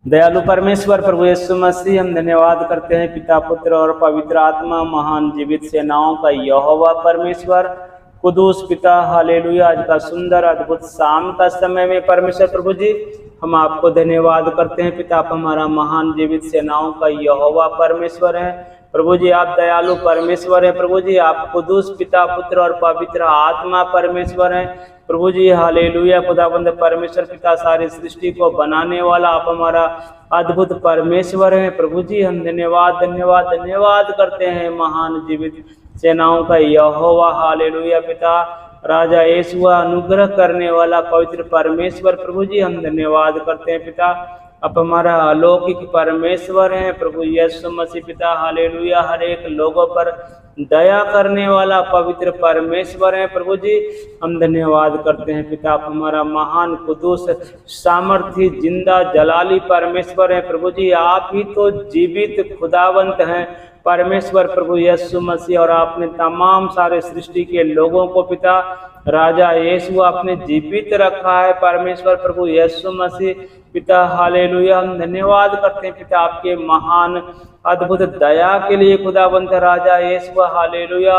दयालु परमेश्वर प्रभु यीशु मसीह, हम धन्यवाद करते हैं पिता पुत्र और पवित्र आत्मा महान जीवित सेनाओं का यहोवा परमेश्वर कुदूस पिता। हालेलुया। आज का सुंदर अद्भुत शाम का समय में परमेश्वर प्रभु जी हम आपको धन्यवाद करते हैं पिता। आप हमारा महान जीवित सेनाओं का यहोवा परमेश्वर है प्रभु जी। आप दयालु परमेश्वर है प्रभु जी। आप कुदूस पिता पुत्र और पवित्र आत्मा परमेश्वर है प्रभु जी। हालेलुया। खुदाबंद परमेश्वर पिता, सारी सृष्टि को बनाने वाला आप हमारा अद्भुत परमेश्वर है प्रभु जी। हम धन्यवाद धन्यवाद धन्यवाद करते हैं महान जीवित सेनाओं का यहोवा। हालेलुया पिता। राजा यीशु अनुग्रह करने वाला पवित्र परमेश्वर प्रभु जी, हम धन्यवाद करते हैं पिता। आप हमारा अलौकिक परमेश्वर हैं प्रभु यीशु मसीह पिता। हालेलुया। हर एक लोगों पर दया करने वाला पवित्र परमेश्वर है प्रभु जी, हम धन्यवाद करते हैं पिता। आप हमारा महान कुदूस सामर्थी जिंदा जलाली परमेश्वर है प्रभु जी। आप ही तो जीवित खुदावंत हैं परमेश्वर प्रभु यीशु मसीह। और आपने तमाम सारे सृष्टि के लोगों को पिता राजा यीशु आपने जीवित रखा है परमेश्वर प्रभु यीशु मसीह पिता। हालेलुया। हम धन्यवाद करते हैं पिता आपके महान अद्भुत दया के लिए खुदावंत राजा यीशु। हालेलुया।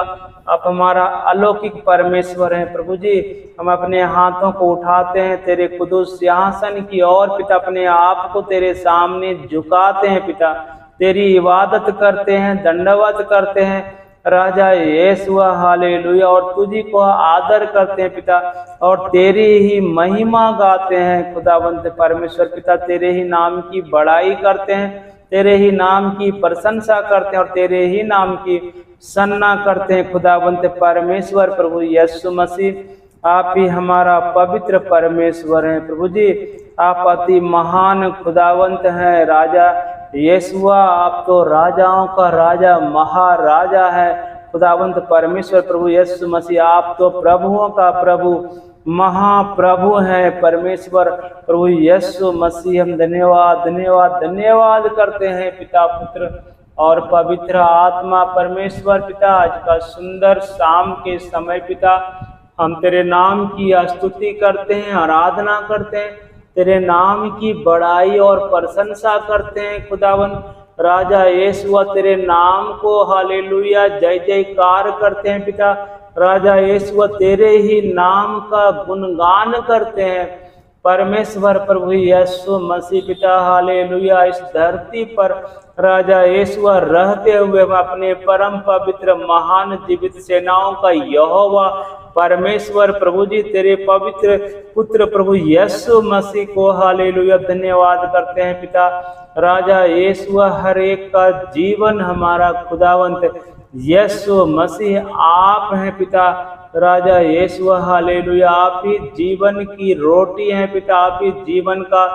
आप हमारा अलौकिक परमेश्वर हैं प्रभु जी। हम अपने हाथों को उठाते हैं तेरे कुदूस सिंहासन की ओर पिता। अपने आप को तेरे सामने झुकाते हैं पिता। तेरी इबादत करते हैं, दंडवत करते हैं राजा यीशु। हालेलुया। और तुझी को आदर करते हैं पिता और तेरी ही महिमा गाते हैं खुदावंत परमेश्वर पिता। तेरे ही नाम की बड़ाई करते हैं, तेरे ही नाम की प्रशंसा करते हैं और तेरे ही नाम की सन्ना करते हैं खुदावंत परमेश्वर प्रभु यीशु मसीह। आप ही हमारा पवित्र परमेश्वर हैं प्रभु जी। आप अति महान खुदावंत हैं राजा यीशु। आप तो राजाओं का राजा महाराजा है खुदावंत परमेश्वर प्रभु यीशु मसीह। आप तो प्रभुओं का प्रभु महाप्रभु है परमेश्वर प्रभु यीशु मसीह। हम धन्यवाद धन्यवाद धन्यवाद करते हैं पिता पुत्र और पवित्र आत्मा परमेश्वर पिता। आज का सुंदर शाम के समय पिता हम तेरे नाम की स्तुति करते हैं, आराधना करते हैं, तेरे नाम की बड़ाई और प्रशंसा करते हैं खुदावन राजा यीशु। तेरे नाम को हालेलुया जय जयकार करते हैं पिता राजा यीशु। तेरे ही नाम का गुणगान करते हैं परमेश्वर प्रभु यीशु मसीह पिता। हालेलुया। इस धरती पर राजा यीशु रहते हुए अपने परम पवित्र महान जीवित सेनाओं का यहोवा परमेश्वर प्रभु जी तेरे पवित्र पुत्र प्रभु यीशु मसीह को हालेलुया धन्यवाद करते हैं पिता राजा यीशु। हर एक का जीवन हमारा खुदावंत यीशु मसीह आप हैं पिता राजा यीशु। हालेलुया। आप ही जीवन की रोटी हैं पिता। आप ही जीवन का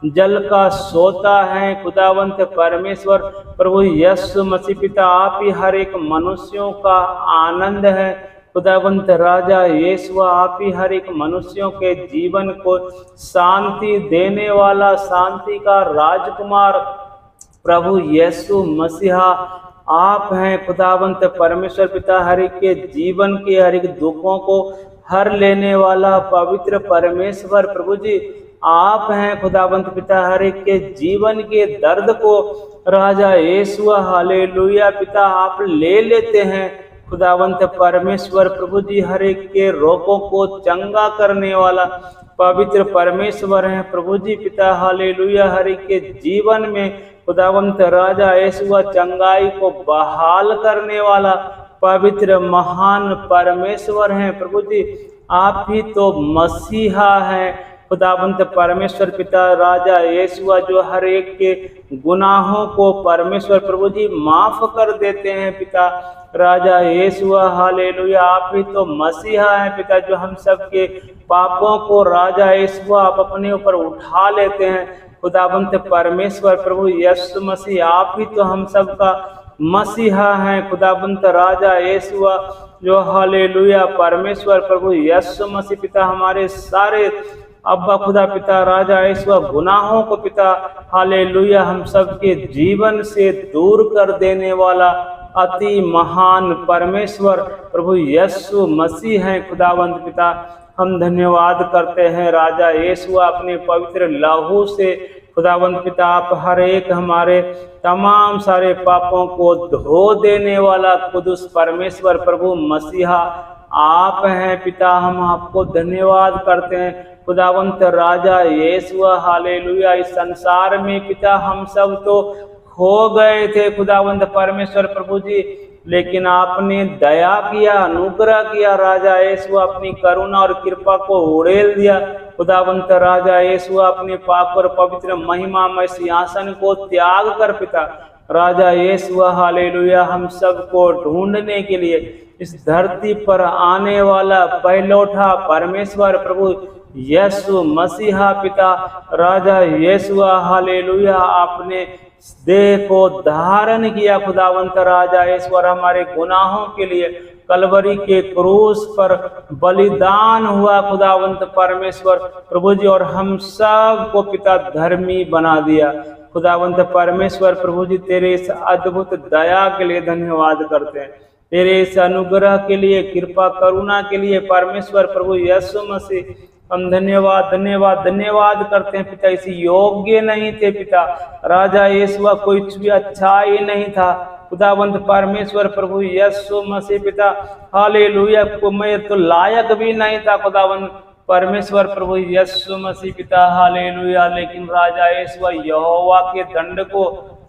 जल का सोता है खुदावंत परमेश्वर प्रभु यीशु मसीह पिता। आप ही हर एक मनुष्यों का आनंद है खुदावंत राजा यीशु। आप ही हर एक मनुष्यों के जीवन को शांति देने वाला शांति का राजकुमार प्रभु यीशु मसीहा आप हैं खुदावंत परमेश्वर पिता। हर एक के जीवन के हर एक दुखों को हर लेने वाला पवित्र परमेश्वर प्रभु जी आप हैं खुदावंत पिता। हर एक के जीवन के दर्द को राजा यीशु हालेलुया पिता आप ले लेते हैं खुदावंत परमेश्वर प्रभु जी। हर एक के रोगों को चंगा करने वाला पवित्र परमेश्वर हैं प्रभु जी पिता। हालेलुया। हर एक के जीवन में खुदावंत राजा यीशु चंगाई को बहाल करने वाला पवित्र महान परमेश्वर हैं प्रभु जी। आप ही तो मसीहा हैं खुदावंत परमेश्वर पिता राजा यीशु जो हर एक के गुनाहों को परमेश्वर प्रभु जी माफ कर देते हैं पिता राजा यीशु। हालेलुया। आप ही तो मसीहा हैं पिता जो हम सब के पापों को राजा यीशु आप अपने ऊपर उठा लेते हैं खुदावंत परमेश्वर प्रभु यीशु मसीह। आप ही तो हम सब का मसीहा हैं खुदावंत राजा यीशु जो हालेलुया परमेश्वर प्रभु यीशु मसीह पिता। हमारे सारे अब्बा खुदा पिता राजा यीशु गुनाहों को पिता हालेलुया हम सबके जीवन से दूर कर देने वाला अति महान परमेश्वर प्रभु यीशु मसीह हैं खुदावंत पिता। हम धन्यवाद करते हैं राजा यीशु अपने पवित्र लहू से खुदावंद पिता आप हर एक हमारे तमाम सारे पापों को धो देने वाला कुदूस परमेश्वर प्रभु मसीहा आप हैं पिता। हम आपको धन्यवाद करते हैं खुदावंत राजा यीशु हालेलुया। इस संसार में पिता हम सब तो खो गए थे खुदावंत परमेश्वर प्रभु जी, लेकिन आपने दया किया, अनुग्रह किया राजा यीशु, अपनी करुणा और कृपा को उड़ेल दिया खुदावंत राजा यीशु। अपने पाक और पवित्र महिमामय सिंहासन को त्याग कर पिता राजा यीशु हालेलुया हम सबको ढूंढने के लिए इस धरती पर आने वाला पहलौठा परमेश्वर प्रभु यीशु मसीहा पिता राजा यीशु हालेलुया आपने देह को धारण किया खुदावंत राजा ईश्वर, हमारे गुनाहों के लिए कलवरी के क्रूस पर बलिदान हुआ खुदावंत परमेश्वर प्रभु जी, और हम सब को पिता धर्मी बना दिया खुदावंत परमेश्वर प्रभु जी। तेरे इस अद्भुत दया के लिए धन्यवाद करते हैं, तेरे इस अनुग्रह के लिए, कृपा करुणा के लिए परमेश्वर प्रभु यीशु मसीह हम धन्यवाद धन्यवाद धन्यवाद करते हैं पिता। इसी योग्य नहीं थे पिता राजा यीशु, कुछ भी अच्छा ही नहीं था खुदावंत परमेश्वर प्रभु यीशु मसीह पिता हालेलुया। मैं तो लायक भी नहीं था खुदावंत परमेश्वर प्रभु यीशु मसीह पिता हालेलुया, लेकिन राजा यीशु यहोवा के दंड को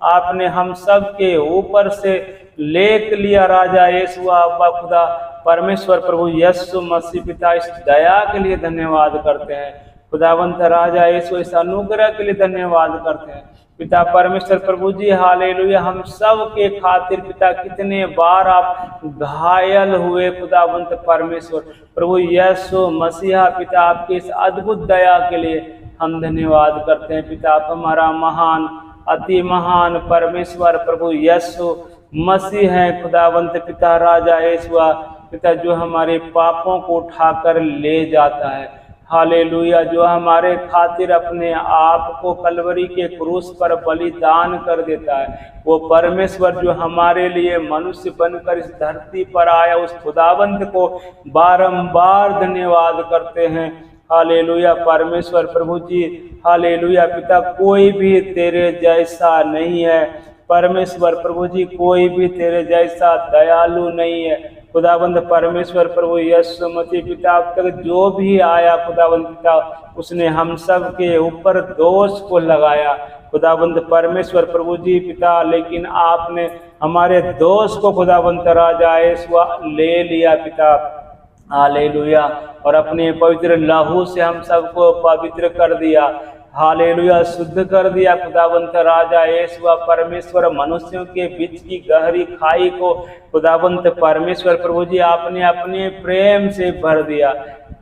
आपने हम सब के ऊपर से लेख लिया राजा यीशु अब्बा खुदा परमेश्वर प्रभु यीशु मसीह पिता। इस दया के लिए धन्यवाद करते हैं खुदावंत राजा यीशु, इस अनुग्रह के लिए धन्यवाद करते हैं पिता परमेश्वर प्रभु जी हालेलुया। हम सब के खातिर पिता कितने बार आप घायल हुए खुदावंत परमेश्वर प्रभु यीशु मसीहा पिता, आपकी इस अद्भुत दया के लिए हम धन्यवाद करते हैं पिता। आप हमारा महान अति महान परमेश्वर प्रभु यीशु मसीह है खुदावंत पिता राजा यीशु पिता, जो हमारे पापों को उठाकर ले जाता है हालेलुया, जो हमारे खातिर अपने आप को कलवरी के क्रूस पर बलिदान कर देता है। वो परमेश्वर जो हमारे लिए मनुष्य बनकर इस धरती पर आया, उस खुदावंत को बारंबार धन्यवाद करते हैं हालेलुया परमेश्वर प्रभु जी हालेलुया पिता। कोई भी तेरे जैसा नहीं है परमेश्वर प्रभु जी, कोई भी तेरे जैसा दयालु नहीं है खुदावंद परमेश्वर प्रभु यीशु मसीह पिता। अब तक जो भी आया खुदावंद पिता, उसने हम सब के ऊपर दोष को लगाया खुदावंद परमेश्वर प्रभु जी पिता, लेकिन आपने हमारे दोष को खुदावंत राजा यीशु ले लिया पिता हालेलुया, और अपने पवित्र लहू से हम सबको पवित्र कर दिया हालेलुया, शुद्ध कर दिया खुदावंत राजा यीशु परमेश्वर। मनुष्यों के बीच की गहरी खाई को खुदावंत परमेश्वर प्रभु जी आपने अपने प्रेम से भर दिया।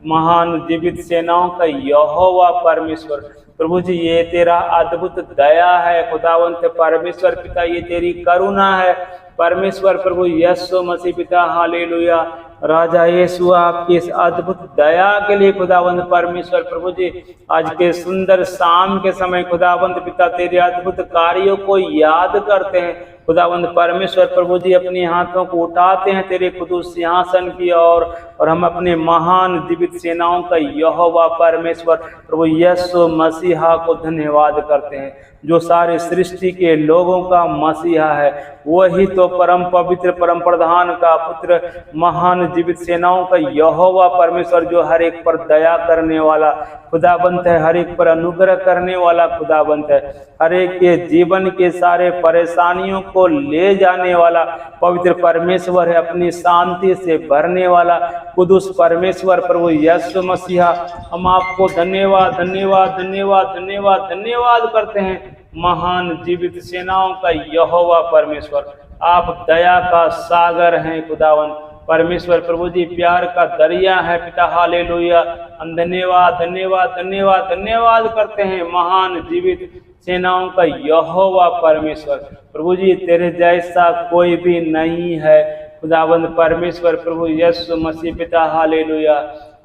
महान जीवित सेनाओं का यहोवा परमेश्वर प्रभु जी, ये तेरा अद्भुत दया है खुदावंत परमेश्वर पिता, ये तेरी करुणा है परमेश्वर प्रभु यीशु मसीह पिता हालेलुया। राजा यीशु आपकी इस अद्भुत दया के लिए खुदावंत परमेश्वर प्रभु जी, आज के सुंदर शाम के समय खुदावंत पिता तेरे अद्भुत कार्यों को याद करते हैं खुदावंत परमेश्वर प्रभु जी। अपने हाथों को उठाते हैं तेरे कुदूस सिंहासन की ओर, और हम अपने महान जीवित सेनाओं का यहोवा परमेश्वर प्रभु यीशु मसीहा को धन्यवाद करते हैं, जो सारे सृष्टि के लोगों का मसीहा है। वही तो परम पवित्र परम प्रधान का पुत्र महान जीवित सेनाओं का यहोवा परमेश्वर, जो हर एक पर दया करने वाला खुदाबंत है, हर एक पर अनुग्रह करने वाला खुदाबंत है, हर एक के जीवन के सारे परेशानियों को ले जाने वाला पवित्र परमेश्वर है, अपनी शांति से भरने वाला कुदूस परमेश्वर प्रभु यीशु मसीहा। हम आपको धन्यवाद धन्यवाद धन्यवाद धन्यवाद धन्यवाद करते हैं महान जीवित सेनाओं का यहोवा परमेश्वर। आप दया का सागर हैं खुदावन परमेश्वर प्रभु जी, प्यार का दरिया है पिता हालेलुया। हम धन्यवाद धन्यवाद धन्यवाद धन्यवाद करते हैं महान जीवित सेनाओं का यहोवा परमेश्वर प्रभु जी। तेरे जैसा कोई भी नहीं है खुदावंत परमेश्वर प्रभु यीशु मसीह पिता हालेलुया।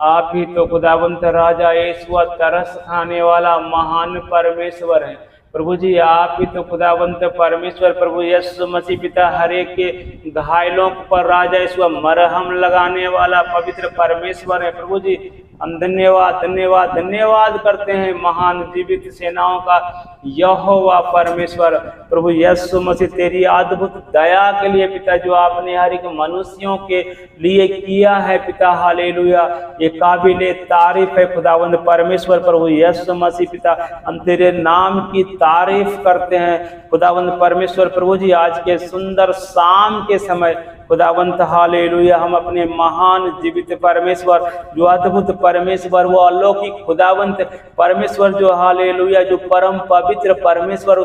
आप ही तो खुदावंत राजा यीशु तरस खाने वाला महान परमेश्वर है प्रभु जी। आप ही तो खुदावंत परमेश्वर प्रभु यीशु मसीह पिता हर एक के घायलों पर राजा यीशु मरहम लगाने वाला पवित्र परमेश्वर है प्रभु जी। हम धन्यवाद धन्यवाद धन्यवाद करते हैं महान जीवित सेनाओं का यहोवा परमेश्वर प्रभु यीशु मसीह, तेरी अद्भुत दया के लिए पिता जो आपने हर एक मनुष्यों के लिए किया है पिता, हालेलुया, ये काबिले तारीफ है खुदावंद परमेश्वर प्रभु यीशु मसीह पिता। हम तेरे नाम की तारीफ करते हैं खुदावंद परमेश्वर प्रभु जी। आज के सुंदर शाम के समय खुदावंत हालेलुया, हम अपने महान जीवित परमेश्वर, जो अद्भुत परमेश्वर, वो अलौकिक खुदावंत परमेश्वर, जो हालेलुया, जो परम पवित्र परमेश्वर,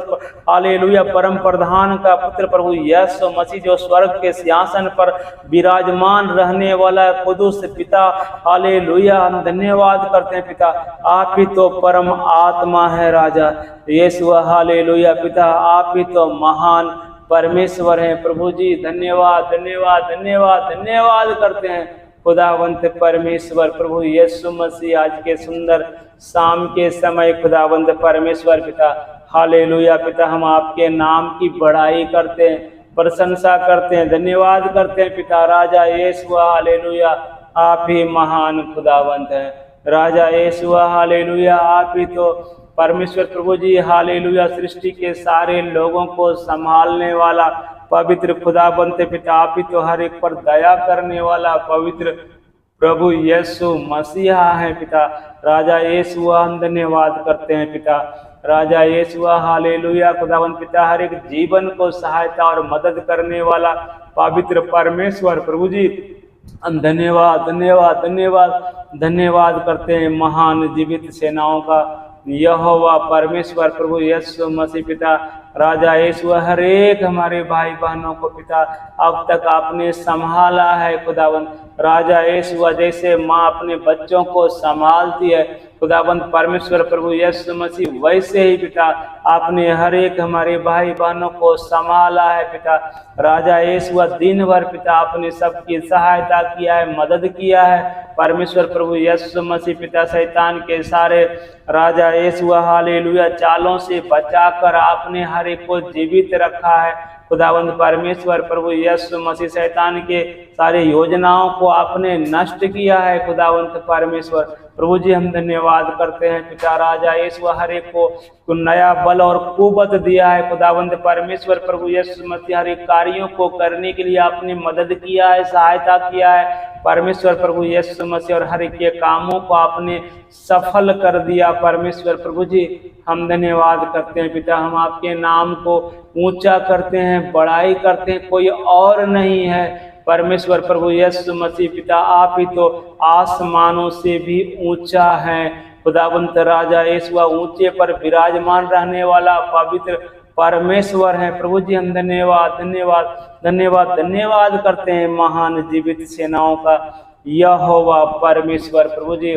हालेलुया, परम प्रधान का पुत्र प्रभु यीशु मसीह, जो स्वर्ग के सिंहासन पर विराजमान रहने वाला कुदूस पिता, हालेलुया, हम धन्यवाद करते हैं पिता। आप ही तो परम आत्मा है राजा यीशु, हालेलुया पिता, आप ही तो महान परमेश्वर हैं प्रभु जी। धन्यवाद धन्यवाद धन्यवाद धन्यवाद करते हैं खुदावंत परमेश्वर प्रभु यीशु मसीह। आज के सुंदर शाम के समय खुदावंत परमेश्वर पिता, हालेलुया पिता, हम आपके नाम की बड़ाई करते हैं, प्रशंसा करते हैं, धन्यवाद करते हैं पिता। राजा यीशु हालेलुया, आप ही महान खुदावंत हैं। राजा यीशु हालेलुया, आप ही तो परमेश्वर प्रभु जी, हालेलुया, सृष्टि के सारे लोगों को संभालने वाला पवित्र खुदावंत पिता, आप ही तो हर एक पर दया करने वाला पवित्र प्रभु यीशु मसीहा है पिता। राजा यीशु हम धन्यवाद करते हैं पिता। राजा यीशु हालेलुया खुदावंत पिता, हर एक जीवन को सहायता और मदद करने वाला पवित्र परमेश्वर प्रभु जी, हम धन्यवाद धन्यवाद धन्यवाद धन्यवाद करते हैं महान जीवित सेनाओं का यहोवा परमेश्वर प्रभु यीशु मसीह पिता। राजा यीशु, हर एक हमारे भाई बहनों को पिता अब तक आपने संभाला है खुदावंत। राजा यीशु, जैसे माँ अपने बच्चों को संभालती है खुदावंत परमेश्वर प्रभु यीशु मसीह, वैसे ही पिता आपने हर एक हमारे भाई बहनों को संभाला है पिता। राजा यीशु, दिन भर पिता आपने सबकी सहायता किया है, मदद किया है परमेश्वर प्रभु यीशु मसीह पिता। शैतान के सारे राजा यीशु हालेलुया चालों से बचाकर आपने हर एक को जीवित रखा है खुदावंत परमेश्वर प्रभु यीशु मसीह। शैतान के सारे योजनाओं को आपने नष्ट किया है खुदावंत परमेश्वर प्रभु जी, हम धन्यवाद करते हैं पिता। राजा यीशु, हर एक को नया बल और कुवत दिया है खुदावंत परमेश्वर प्रभु यीशु मसीह। हर एक कार्यों को करने के लिए आपने मदद किया है, सहायता किया है परमेश्वर प्रभु यीशु मसीह, और हर एक के कामों को आपने सफल कर दिया परमेश्वर प्रभु जी। हम धन्यवाद करते हैं पिता। हम आपके नाम को ऊंचा करते हैं, बड़ाई करते हैं, कोई और नहीं है परमेश्वर प्रभु यीशु मसीह पिता। आप ही तो आसमानों से भी ऊंचा है खुदावंत। राजा यीशु, ऊंचे पर विराजमान रहने वाला पवित्र परमेश्वर है प्रभु जी। हम धन्यवाद धन्यवाद धन्यवाद धन्यवाद करते हैं महान जीवित सेनाओं का यहोवा परमेश्वर प्रभु जी।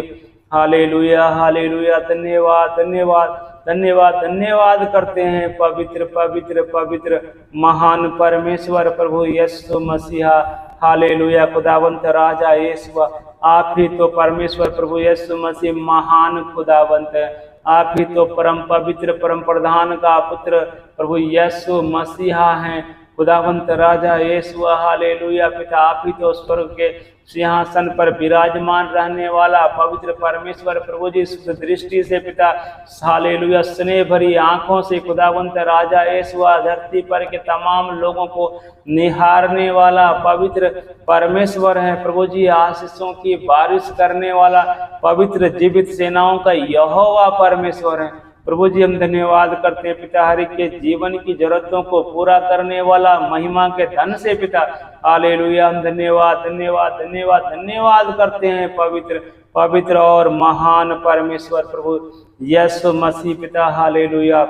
हालेलुया हालेलुया, धन्यवाद धन्यवाद धन्यवाद धन्यवाद करते हैं पवित्र पवित्र पवित्र महान परमेश्वर प्रभु यीशु मसीहा। हालेलुया खुदावंत राजा यीशु, आप ही तो परमेश्वर प्रभु यीशु मसीह महान खुदावंत है। आप ही तो परम पवित्र परम प्रधान का पुत्र प्रभु यीशु मसीहा हैं खुदावंत राजा यीशु। हालेलुया पिता, आप ही तो स्वर्ग के सिंहासन पर विराजमान रहने वाला पवित्र परमेश्वर प्रभु जी। शुद्ध दृष्टि से पिता, हालेलुया, स्नेह भरी आंखों से खुदावंत राजा यीशु धरती पर के तमाम लोगों को निहारने वाला पवित्र परमेश्वर है प्रभु जी। आशीषों की बारिश करने वाला पवित्र जीवित सेनाओं का यहोवा परमेश्वर है प्रभु जी। हम धन्यवाद करते हैं पिता, हर एक के जीवन की जरूरतों को पूरा करने वाला महिमा के धन से पिता। हालेलुया, हम धन्यवाद धन्यवाद धन्यवाद धन्यवाद करते हैं पवित्र पवित्र और महान परमेश्वर प्रभु यीशु मसीह पिता। हालेलुया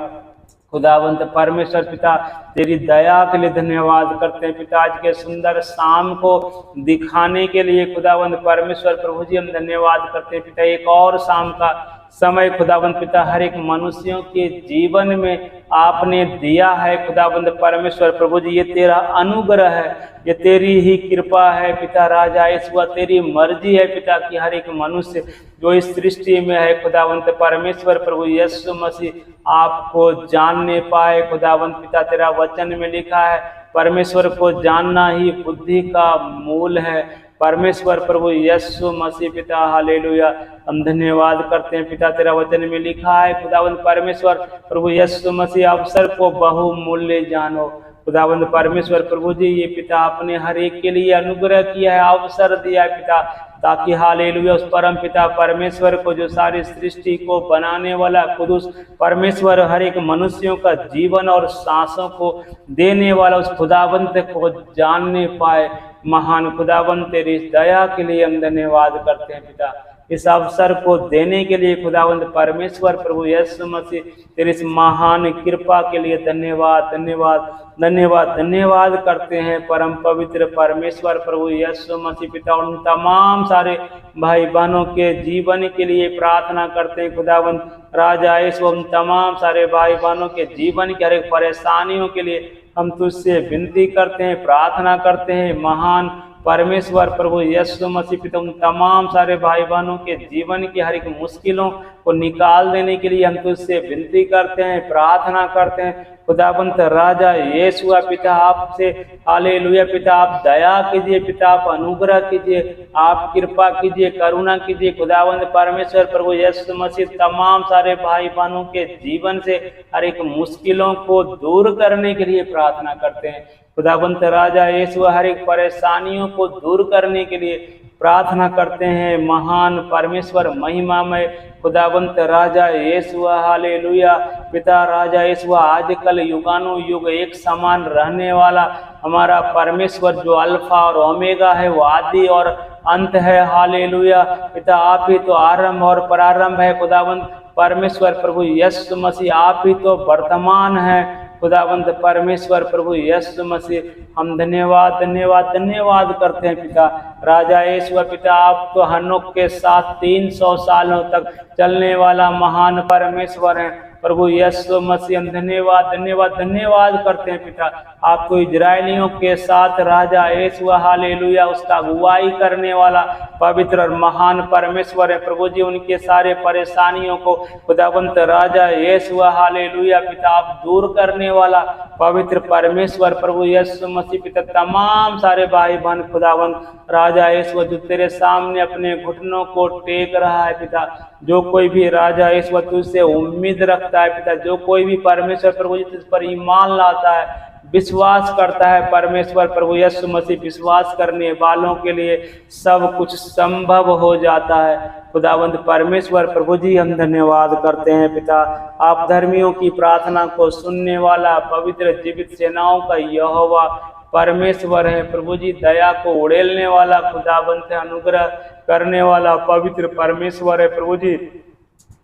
खुदावंत परमेश्वर पिता, तेरी दया के लिए धन्यवाद करते हैं पिता। आज के सुंदर शाम को दिखाने के लिए खुदावंत परमेश्वर प्रभु जी, हम धन्यवाद करते हैं पिता। एक और शाम का समय खुदावंत पिता हर एक मनुष्यों के जीवन में आपने दिया है खुदावंत परमेश्वर प्रभु जी। ये तेरा अनुग्रह है, ये तेरी ही कृपा है पिता। राजा यीशु, तेरी मर्जी है पिता कि हर एक मनुष्य जो इस सृष्टि में है खुदावंत परमेश्वर प्रभु यीशु मसीह आपको जानने पाए खुदावंत पिता। तेरा वचन में लिखा है परमेश्वर को जानना ही बुद्धि का मूल है परमेश्वर प्रभु यीशु मसीह पिता हालेलुया। हम धन्यवाद करते हैं पिता, तेरा वचन में लिखा है खुदावंद परमेश्वर प्रभु यीशु मसीह अवसर को बहुमूल्य जानो। खुदावंद परमेश्वर प्रभु जी ये पिता आपने हर एक के लिए अनुग्रह किया है, अवसर दिया है पिता, ताकि हालेलुया उस परम पिता परमेश्वर को जो सारी सृष्टि को बनाने वाला खुद परमेश्वर हर एक मनुष्यों का जीवन और सांसों को देने वाला उस खुदावंत को जानने पाए। महान खुदावंत तेरी इस दया के लिए हम धन्यवाद करते हैं पिता, इस अवसर को देने के लिए खुदावंत परमेश्वर प्रभु यीशु मसीह तेरी इस महान कृपा के लिए धन्यवाद धन्यवाद धन्यवाद धन्यवाद करते हैं। परम पवित्र परमेश्वर प्रभु यीशु मसीह पिता, उन तमाम सारे भाई बहनों के जीवन के लिए प्रार्थना करते हैं खुदावंत राजा यीशु, उन तमाम सारे भाई बहनों के जीवन की हर एक परेशानियों के लिए हम तुझसे विनती करते हैं, प्रार्थना करते हैं। महान परमेश्वर प्रभु यीशु मसीह पिता, उन तमाम सारे भाई बहनों के जीवन की हर एक मुश्किलों को निकाल देने के लिए हम तुझसे विनती करते हैं, प्रार्थना करते हैं। खुदावंत राजा यीशु पिता आपसे हालेलुया पिता आप दया कीजिए पिता, आप अनुग्रह कीजिए, आप कृपा कीजिए, करुणा कीजिए। खुदावंत परमेश्वर प्रभु यीशु मसीह तमाम सारे भाई बहनों के जीवन से हर एक मुश्किलों को दूर करने के लिए प्रार्थना करते हैं। खुदावंत राजा यीशु हर एक परेशानियों को दूर करने के लिए प्रार्थना करते हैं। महान परमेश्वर महिमामय खुदावंत राजा यीशु हालेलुया पिता राजा यीशु आजकल युगानु युग एक समान रहने वाला हमारा परमेश्वर जो अल्फा और ओमेगा है, वो आदि और अंत है। हालेलुया पिता, आप ही तो आरंभ और प्रारंभ है। खुदावंत परमेश्वर प्रभु यीशु मसीह आप ही तो वर्तमान है। खुदावंत परमेश्वर प्रभु यीशु मसीह हम धन्यवाद धन्यवाद धन्यवाद करते हैं पिता राजा यीशु पिता, आप तो हनोक के साथ 300 सालों तक चलने वाला महान परमेश्वर हैं प्रभु यीशु मसीह। हम धन्यवाद धन्यवाद धन्यवाद करते हैं पिता, आपको इजरायलियों के साथ राजा यीशु हालेलुया उसका अगुवाई करने वाला पवित्र और महान परमेश्वर है प्रभु जी। उनके सारे परेशानियों को खुदावंत राजा यीशु हालेलुया पिता आप दूर करने वाला पवित्र परमेश्वर प्रभु यीशु मसीह पिता, तमाम सारे भाई बहन खुदावंत राजा यीशु जो तेरे सामने अपने घुटनों को टेक रहा है पिता, जो कोई भी राजा यीशु तुझसे उम्मीद रखता है पिता, जो कोई भी परमेश्वर प्रभु जी तुझ पर ईमान लाता है, विश्वास करता है परमेश्वर प्रभु यीशु मसीह, विश्वास करने वालों के लिए सब कुछ संभव हो जाता है। खुदावंत परमेश्वर प्रभु जी हम धन्यवाद करते हैं पिता, आप धर्मियों की प्रार्थना को सुनने वाला पवित्र जीवित सेनाओं का यहोवा परमेश्वर है प्रभु जी, दया को उड़ेलने वाला खुदावंत अनुग्रह करने वाला पवित्र परमेश्वर है प्रभु जी,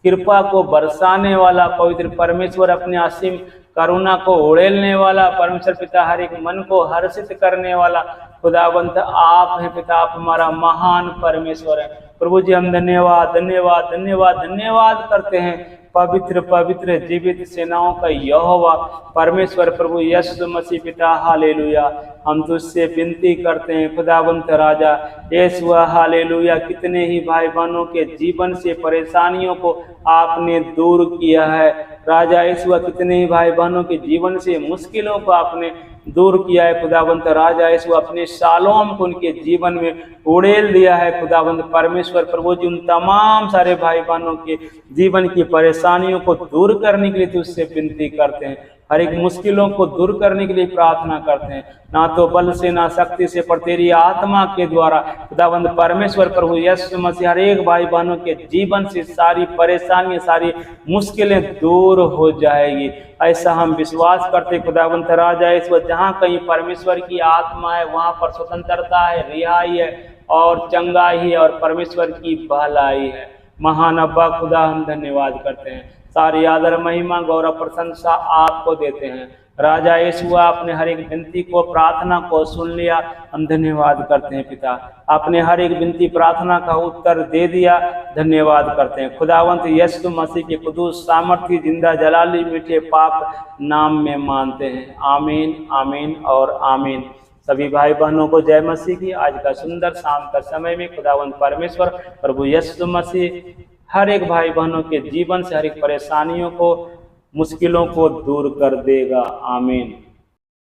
कृपा को बरसाने वाला पवित्र परमेश्वर, अपने असीम करुणा को उड़ेलने वाला परमेश्वर पिता, हर एक मन को हर्षित करने वाला खुदावंत आप हैं पिता, आप हमारा महान परमेश्वर है प्रभु जी। हम धन्यवाद धन्यवाद धन्यवाद धन्यवाद करते हैं पवित्र पवित्र जीवित सेनाओं का यहोवा परमेश्वर प्रभु यीशु मसीह पिता हालेलुया। हम तुझसे विनती करते हैं खुदावंत राजा यीशु हालेलुया, कितने ही भाई बहनों के जीवन से परेशानियों को आपने दूर किया है राजा यीशु, कितने ही भाई बहनों के जीवन से मुश्किलों को आपने दूर किया है खुदावंत राजा यीशु, अपने शालोम को उनके जीवन में उड़ेल दिया है खुदावंत परमेश्वर प्रभु जी। उन तमाम सारे भाई बहनों के जीवन की परेशानियों को दूर करने के लिए तुझसे विनती करते हैं, हर एक मुश्किलों को दूर करने के लिए प्रार्थना करते हैं, ना तो बल से ना शक्ति से पर तेरी आत्मा के द्वारा खुदावंत परमेश्वर प्रभु यीशु मसीह हर एक भाई बहनों के जीवन से सारी परेशानियां सारी मुश्किलें दूर हो जाएगी, ऐसा हम विश्वास करते खुदावंत राजा यीशु। जहाँ कहीं परमेश्वर की आत्मा है वहाँ पर स्वतंत्रता है, रिहाई है और चंगाई है और परमेश्वर की भलाई है। महान अब्बा खुदा हम धन्यवाद करते हैं, सारी आदर महिमा गौरव प्रशंसा आपको देते हैं राजा यीशु। आपने हर एक विनती को प्रार्थना को सुन लिया, हम धन्यवाद करते हैं पिता, आपने हर एक विनती प्रार्थना का उत्तर दे दिया, धन्यवाद करते हैं खुदावंत यीशु मसीह के कुदूस सामर्थी जिंदा जलाली मीठे पाक नाम में मानते हैं, आमीन आमीन और आमीन। सभी भाई बहनों को जय मसीह की। आज का सुंदर शाम का समय में खुदावंत परमेश्वर प्रभु यीशु मसीह हर एक भाई बहनों के जीवन से हर एक परेशानियों को मुश्किलों को दूर कर देगा, आमीन।